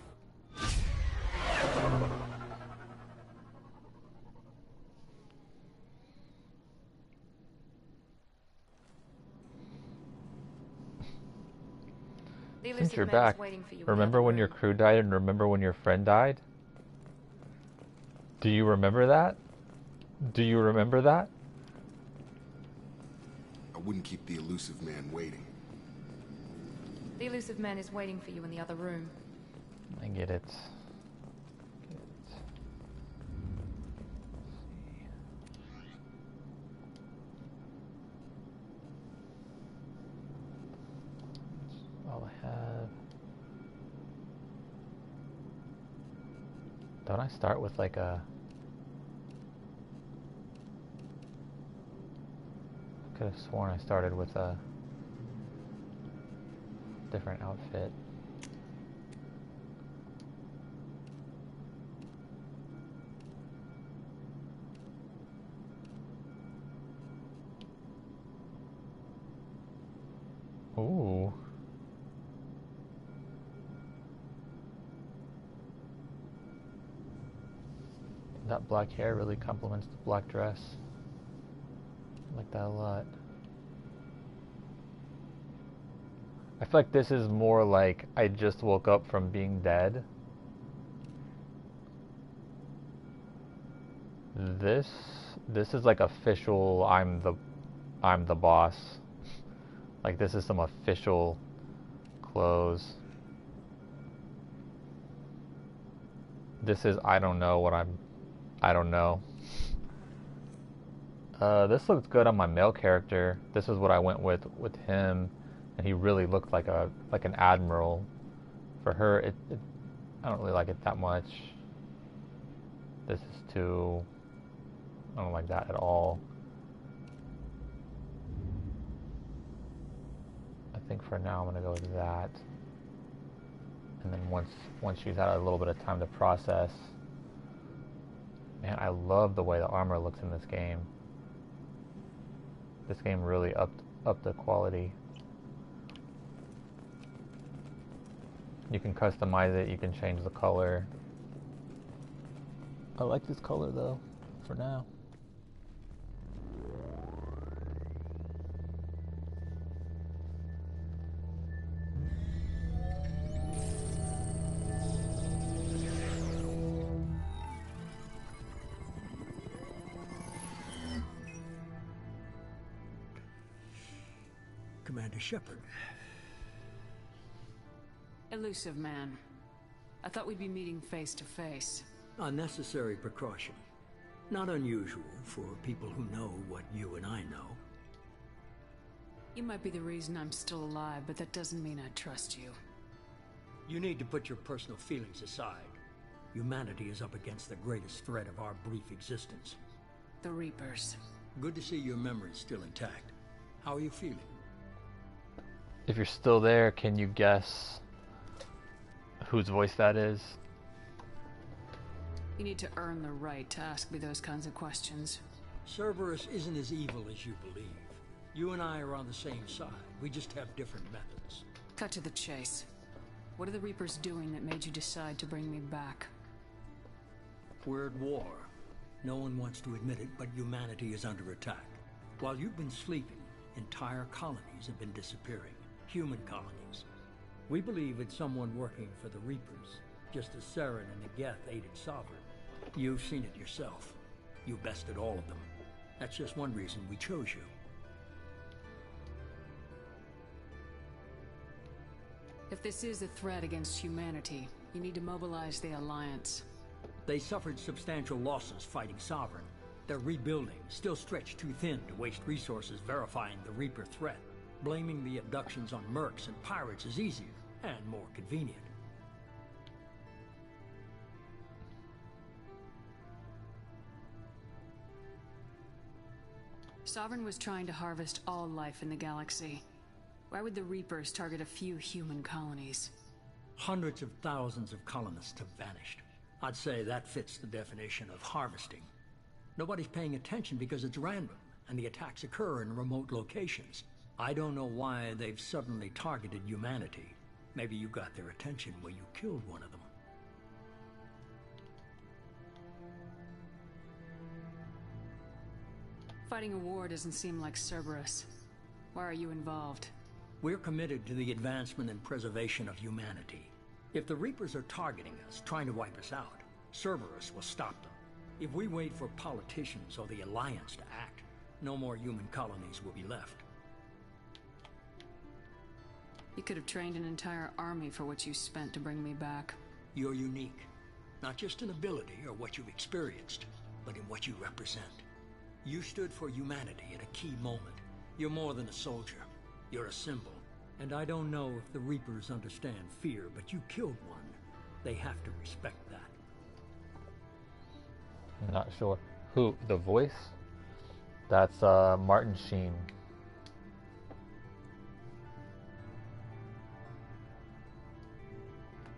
Since you're back, remember when your crew died and remember when your friend died? Do you remember that? Do you remember that? I wouldn't keep the Illusive Man waiting. The Illusive Man is waiting for you in the other room. I get it. All I have. Don't I start with like a... I could have sworn I started with a different outfit. Ooh. That black hair really complements the black dress. I like that a lot. I feel like this is more like I just woke up from being dead. This is like official I'm the boss. Like this is some official clothes. This is I don't know. This looks good on my male character. This is what I went with him, and he really looked like an admiral. For her, I don't really like it that much. This is too. I don't like that at all. I think for now I'm gonna go with that. And then once she's had a little bit of time to process. Man, I love the way the armor looks in this game. This game really upped the quality. You can customize it, you can change the color. I like this color though, for now. Commander Shepard. Illusive Man. I thought we'd be meeting face to face. A necessary precaution. Not unusual for people who know what you and I know. You might be the reason I'm still alive, but that doesn't mean I trust you. You need to put your personal feelings aside. Humanity is up against the greatest threat of our brief existence. The Reapers. Good to see your memory's still intact. How are you feeling? If you're still there, can you guess whose voice that is? You need to earn the right to ask me those kinds of questions. Cerberus isn't as evil as you believe. You and I are on the same side. We just have different methods. Cut to the chase. What are the Reapers doing that made you decide to bring me back? We're at war. No one wants to admit it, but humanity is under attack. While you've been sleeping, entire colonies have been disappearing. Human colonies. We believe it's someone working for the Reapers, just as Saren and the Geth aided Sovereign. You've seen it yourself. You bested all of them. That's just one reason we chose you. If this is a threat against humanity, you need to mobilize the Alliance. They suffered substantial losses fighting Sovereign. They're rebuilding, still stretched too thin to waste resources verifying the Reaper threat. Blaming the abductions on mercs and pirates is easier, and more convenient. Sovereign was trying to harvest all life in the galaxy. Why would the Reapers target a few human colonies? Hundreds of thousands of colonists have vanished. I'd say that fits the definition of harvesting. Nobody's paying attention because it's random, and the attacks occur in remote locations. I don't know why they've suddenly targeted humanity. Maybe you got their attention when you killed one of them. Fighting a war doesn't seem like Cerberus. Why are you involved? We're committed to the advancement and preservation of humanity. If the Reapers are targeting us, trying to wipe us out, Cerberus will stop them. If we wait for politicians or the Alliance to act, no more human colonies will be left. You could have trained an entire army for what you spent to bring me back. You're unique. Not just in ability or what you've experienced, but in what you represent. You stood for humanity at a key moment. You're more than a soldier. You're a symbol. And I don't know if the Reapers understand fear, but you killed one. They have to respect that. I'm not sure. Who? The voice? That's Martin Sheen.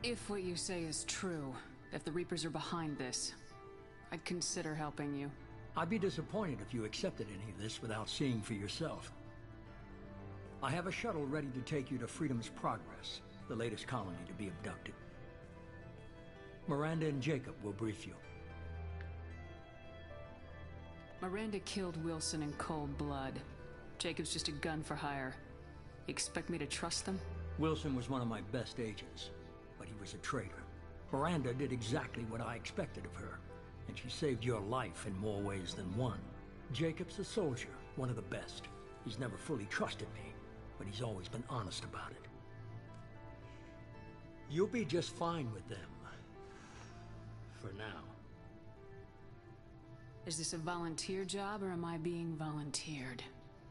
If what you say is true, if the Reapers are behind this, I'd consider helping you. I'd be disappointed if you accepted any of this without seeing for yourself. I have a shuttle ready to take you to Freedom's Progress, the latest colony to be abducted. Miranda and Jacob will brief you. Miranda killed Wilson in cold blood. Jacob's just a gun for hire. You expect me to trust them? Wilson was one of my best agents, but he was a traitor. Miranda did exactly what I expected of her, and she saved your life in more ways than one. Jacob's a soldier, one of the best. He's never fully trusted me, but he's always been honest about it. You'll be just fine with them. For now. Is this a volunteer job, or am I being volunteered?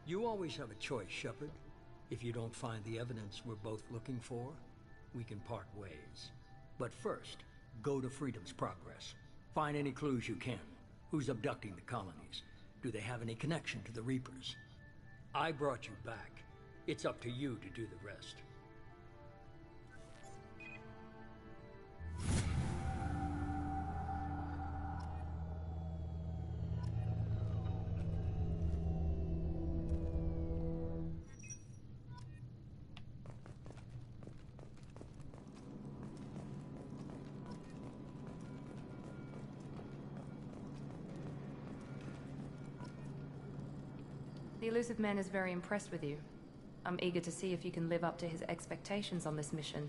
You always have a choice, Shepard. If you don't find the evidence we're both looking for, we can part ways. But first, go to Freedom's Progress. Find any clues you can. Who's abducting the colonies? Do they have any connection to the Reapers? I brought you back. It's up to you to do the rest. The Illusive Man is very impressed with you. I'm eager to see if you can live up to his expectations on this mission.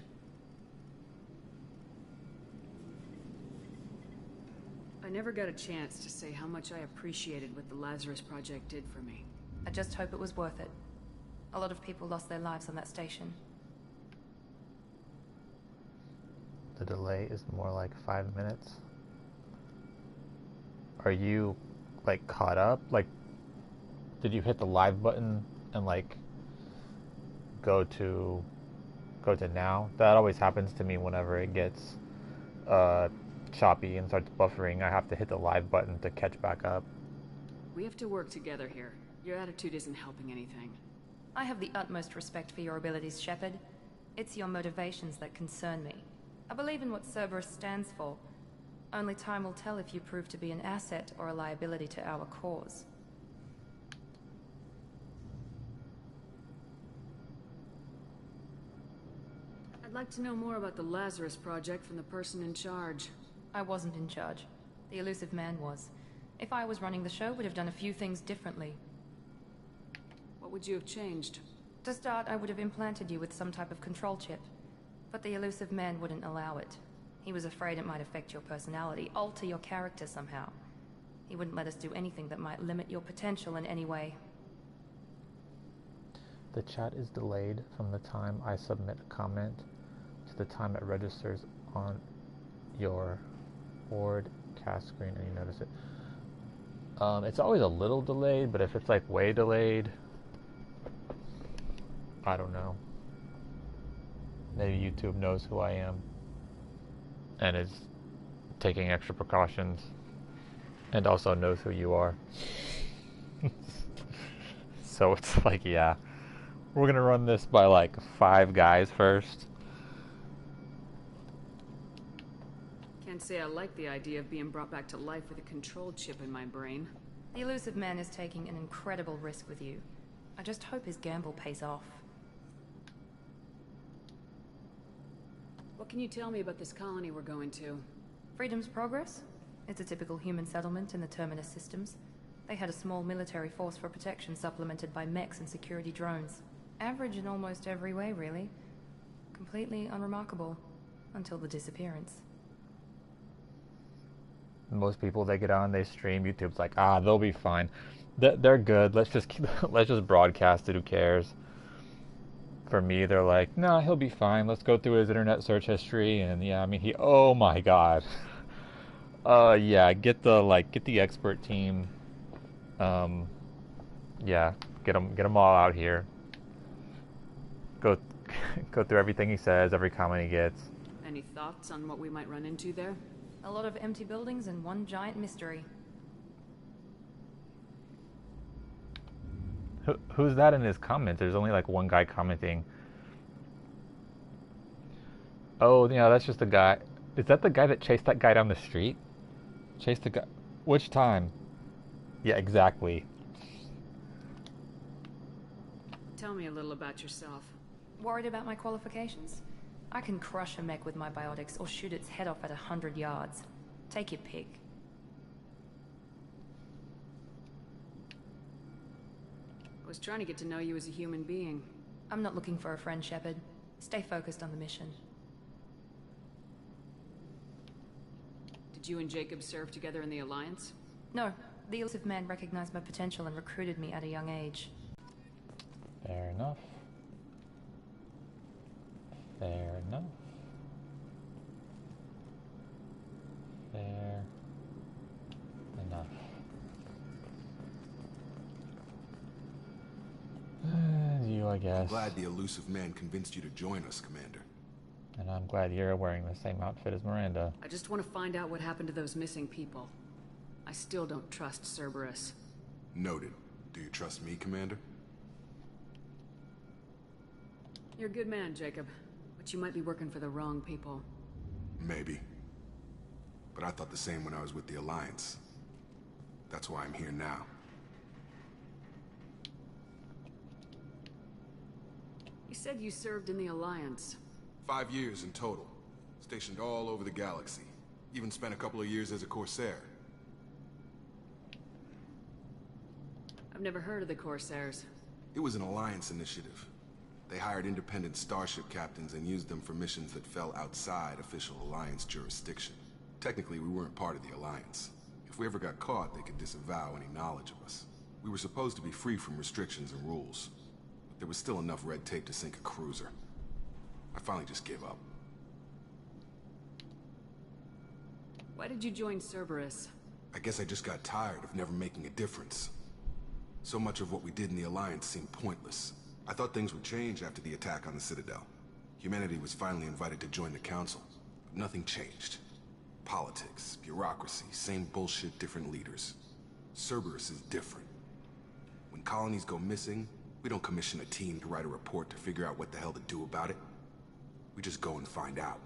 I never got a chance to say how much I appreciated what the Lazarus Project did for me. I just hope it was worth it. A lot of people lost their lives on that station. The delay is more like 5 minutes. Are you, like, caught up? Like, did you hit the live button and, like, go to now? That always happens to me whenever it gets choppy and starts buffering. I have to hit the live button to catch back up. We have to work together here. Your attitude isn't helping anything. I have the utmost respect for your abilities, Shepard. It's your motivations that concern me. I believe in what Cerberus stands for. Only time will tell if you prove to be an asset or a liability to our cause. I'd like to know more about the Lazarus Project from the person in charge. I wasn't in charge. The Elusive Man was. If I was running the show, would have done a few things differently. What would you have changed? To start, I would have implanted you with some type of control chip. But the Elusive Man wouldn't allow it. He was afraid it might affect your personality, alter your character somehow. He wouldn't let us do anything that might limit your potential in any way. The chat is delayed from the time I submit a comment to the time it registers on your board cast screen and you notice it. It's always a little delayed, but if it's like way delayed, I don't know. Maybe YouTube knows who I am and is taking extra precautions and also knows who you are. So it's like, yeah, we're gonna run this by like 5 guys first. Can't say I like the idea of being brought back to life with a control chip in my brain. The Elusive Man is taking an incredible risk with you. I just hope his gamble pays off. What can you tell me about this colony we're going to? Freedom's Progress? It's a typical human settlement in the Terminus systems. They had a small military force for protection supplemented by mechs and security drones. Average in almost every way, really. Completely unremarkable. Until the disappearance. Most people, they get on, they stream, YouTube's like, they'll be fine. They're good. Let's just broadcast it. Who cares? For me, they're like, no, he'll be fine. Let's go through his internet search history, and yeah, I mean, oh my god. Yeah, get the expert team. Yeah, get them all out here. Go through everything he says, every comment he gets. Any thoughts on what we might run into there? A lot of empty buildings and one giant mystery. Who's that in his comments? There's only like one guy commenting. Oh, yeah, that's just the guy. Is that the guy that chased that guy down the street? Chased the guy. Which time? Yeah, exactly. Tell me a little about yourself. Worried about my qualifications? I can crush a mech with my biotics or shoot its head off at 100 yards. Take your pick. I was trying to get to know you as a human being. I'm not looking for a friend, Shepard. Stay focused on the mission. Did you and Jacob serve together in the Alliance? No. The Elusive Man recognized my potential and recruited me at a young age. Fair enough. Fair enough. Fair enough. You, I guess. I'm glad the Elusive Man convinced you to join us, Commander. And I'm glad you're wearing the same outfit as Miranda. I just want to find out what happened to those missing people. I still don't trust Cerberus. Noted. Do you trust me, Commander? You're a good man, Jacob. But you might be working for the wrong people. Maybe. But I thought the same when I was with the Alliance. That's why I'm here now. You said you served in the Alliance. 5 years in total. Stationed all over the galaxy. Even spent a couple of years as a Corsair. I've never heard of the Corsairs. It was an Alliance initiative. They hired independent starship captains and used them for missions that fell outside official Alliance jurisdiction. Technically, we weren't part of the Alliance. If we ever got caught, they could disavow any knowledge of us. We were supposed to be free from restrictions and rules. But there was still enough red tape to sink a cruiser. I finally just gave up. Why did you join Cerberus? I guess I just got tired of never making a difference. So much of what we did in the Alliance seemed pointless. I thought things would change after the attack on the Citadel. Humanity was finally invited to join the Council, but nothing changed. Politics, bureaucracy, same bullshit, different leaders. Cerberus is different. When colonies go missing, we don't commission a team to write a report to figure out what the hell to do about it. We just go and find out.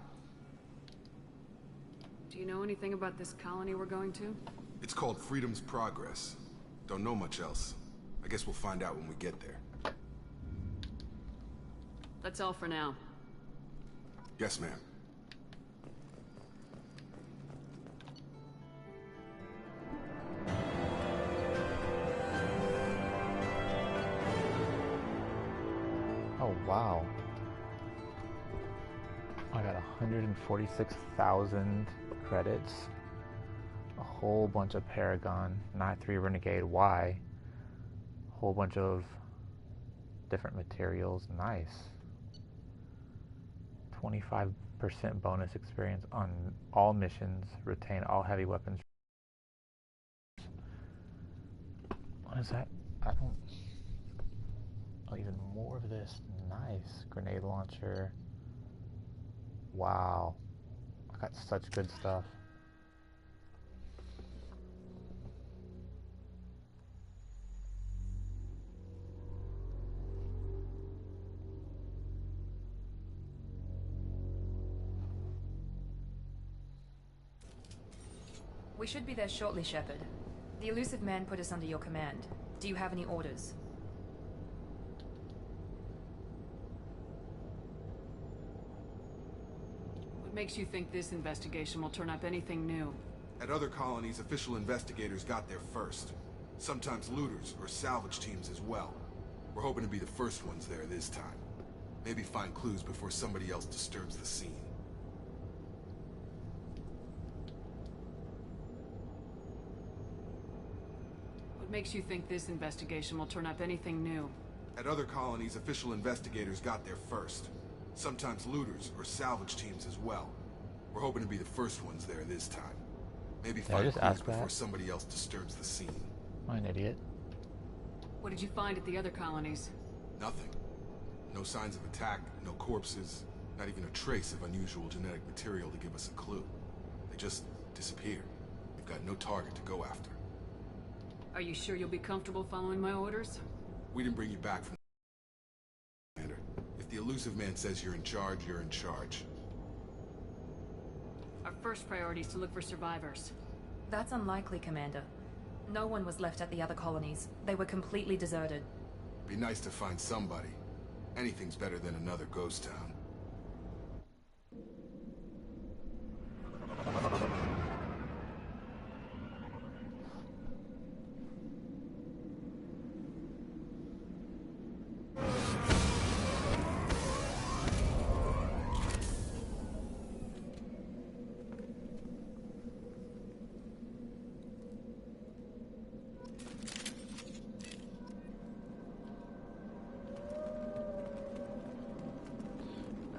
Do you know anything about this colony we're going to? It's called Freedom's Progress. Don't know much else. I guess we'll find out when we get there. That's all for now. Yes, ma'am. Oh, wow. I got 146,000 credits. A whole bunch of Paragon, Night 3 Renegade Y. A whole bunch of different materials. Nice. 25% bonus experience on all missions. Retain all heavy weapons. What is that? I don't... Oh, even more of this. Nice. Grenade launcher. Wow. I got such good stuff. We should be there shortly, Shepard. The Elusive Man put us under your command. Do you have any orders? What makes you think this investigation will turn up anything new? At other colonies, official investigators got there first. Sometimes looters or salvage teams as well. We're hoping to be the first ones there this time. Maybe find clues before somebody else disturbs the scene. What makes you think this investigation will turn up anything new? At other colonies, official investigators got there first. Sometimes looters or salvage teams as well. We're hoping to be the first ones there this time. Maybe find clues before somebody else disturbs the scene. I'm an idiot. What did you find at the other colonies? Nothing. No signs of attack, no corpses, not even a trace of unusual genetic material to give us a clue. They just disappeared. We've got no target to go after. Are you sure you'll be comfortable following my orders? We didn't bring you back from Commander. If the Elusive Man says you're in charge, you're in charge. Our first priority is to look for survivors. That's unlikely, Commander. No one was left at the other colonies. They were completely deserted. Be nice to find somebody. Anything's better than another ghost town.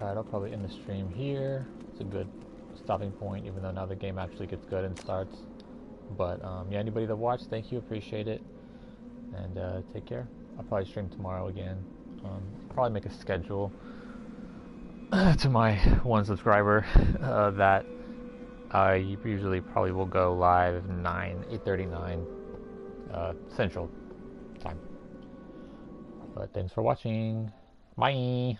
Alright, I'll probably end the stream here. It's a good stopping point, even though now the game actually gets good and starts. But yeah, anybody that watched, thank you, appreciate it. And take care. I'll probably stream tomorrow again. Probably make a schedule to my one subscriber that I usually probably will go live 8:39 Central Time. But thanks for watching. Bye!